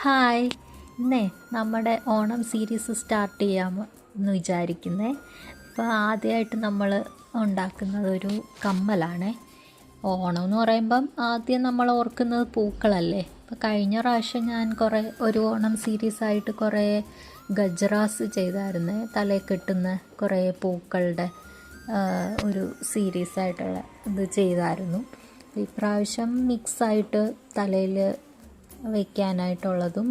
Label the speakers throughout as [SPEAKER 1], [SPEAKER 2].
[SPEAKER 1] Hi, ഇന്നേ നമ്മുടെ Onam series start ചെയ്യാമെന്ന് വിചാരിക്കുന്നേ. അപ്പോൾ ആദ്യമായിട്ട് നമ്മൾ ഉണ്ടാക്കുന്നത് ഒരു കമ്മലാണ്. ഓണം എന്ന് പറയുമ്പം ആദ്യം നമ്മൾ ഓർക്കുന്നത് പൂക്കളല്ലേ. അപ്പോൾ കഴിഞ്ഞ പ്രാവശ്യം ഞാൻ ഒരു ഓണം സീരീസായിട്ട് കുറേ ഗജ്റാസ് ചെയ്തായിരുന്നു. തലയിൽ കെട്ടുന്ന കുറേ പൂക്കളുടെ ഒരു സീരീസായിട്ടുള്ള ഇത് ചെയ്തായിരുന്നു. ഇപ്രാവശ്യം മിക്സായിട്ട് തലയിൽ വയ്ക്കാനായിട്ടുള്ളതും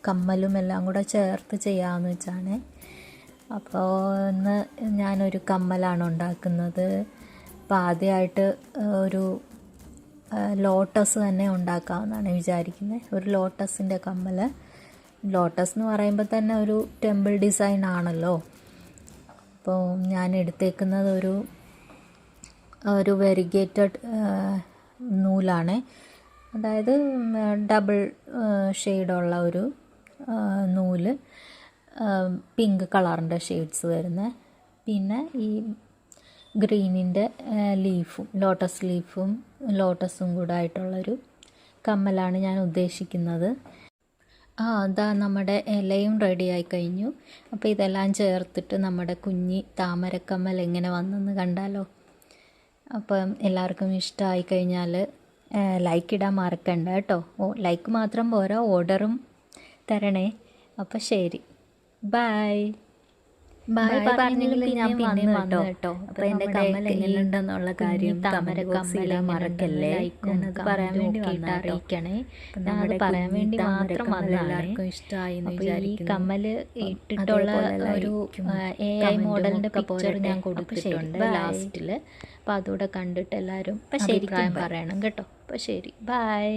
[SPEAKER 1] കമ്മലും എല്ലാം കൂടെ ചേർത്ത് ചെയ്യാമെന്ന് വെച്ചാണ്. അപ്പോൾ ഇന്ന് ഞാനൊരു കമ്മലാണ് ഉണ്ടാക്കുന്നത്. അപ്പോൾ ആദ്യമായിട്ട് ഒരു ലോട്ടസ് തന്നെ ഉണ്ടാക്കാമെന്നാണ് വിചാരിക്കുന്നത്. ഒരു ലോട്ടസിൻ്റെ കമ്മൽ. ലോട്ടസ് എന്ന് പറയുമ്പോൾ തന്നെ ഒരു ടെമ്പിൾ ഡിസൈൻ ആണല്ലോ. അപ്പോൾ ഞാൻ എടുത്തേക്കുന്നത് ഒരു വെരിഗേറ്റഡ് നൂലാണ്. അതായത് ഡബിൾ ഷെയ്ഡുള്ള ഒരു നൂല്, പിങ്ക് കളറിൻ്റെ ഷെയ്ഡ്സ് വരുന്ന, പിന്നെ ഈ ഗ്രീനിൻ്റെ ലോട്ടസ് ലീഫും ലോട്ടസും കൂടെ ആയിട്ടുള്ളൊരു കമ്മലാണ് ഞാൻ ഉദ്ദേശിക്കുന്നത്. അതാ നമ്മുടെ ഇലയും റെഡിയായി കഴിഞ്ഞു. അപ്പോൾ ഇതെല്ലാം ചേർത്തിട്ട് നമ്മുടെ കുഞ്ഞി താമരക്കമ്മൽ എങ്ങനെ വന്നെന്ന് കണ്ടാലോ. അപ്പം എല്ലാവർക്കും ഇഷ്ടമായി കഴിഞ്ഞാൽ ലൈക്ക് ഇടാൻ മറക്കണ്ട കേട്ടോ. ലൈക്ക് മാത്രം പോരാ, ഓർഡറും തരണേ. അപ്പോൾ ശരി, ബൈ പറഞ്ഞെങ്കിൽ ഞാൻ പിന്നെ വന്നു കേട്ടോ. അപ്പോൾ എൻ്റെ കമ്മൽ എങ്ങനെയുണ്ടെന്നുള്ള കാര്യം താമരക്കമ്മൽ മറക്കല്ലേ, പറയാൻ വേണ്ടി അറിയിക്കണേ. ഞാൻ അത് പറയാൻ വേണ്ടി മാത്രം വന്നതാണ്. എല്ലാവർക്കും ഇഷ്ടമായി. അപ്പോൾ ഈ കമ്മൽ ഇട്ടിട്ടുള്ള ഒരു AI മോഡലിൻ്റെ പിക്ചർ ഞാൻ കൊടുത്തിട്ടുണ്ട് ലാസ്റ്റിൽ. അപ്പോൾ അതുകൂടെ കണ്ടിട്ട് എല്ലാവരും അഭിപ്രായം പറയണം കേട്ടോ. അപ്പോൾ ശരി, ബൈ.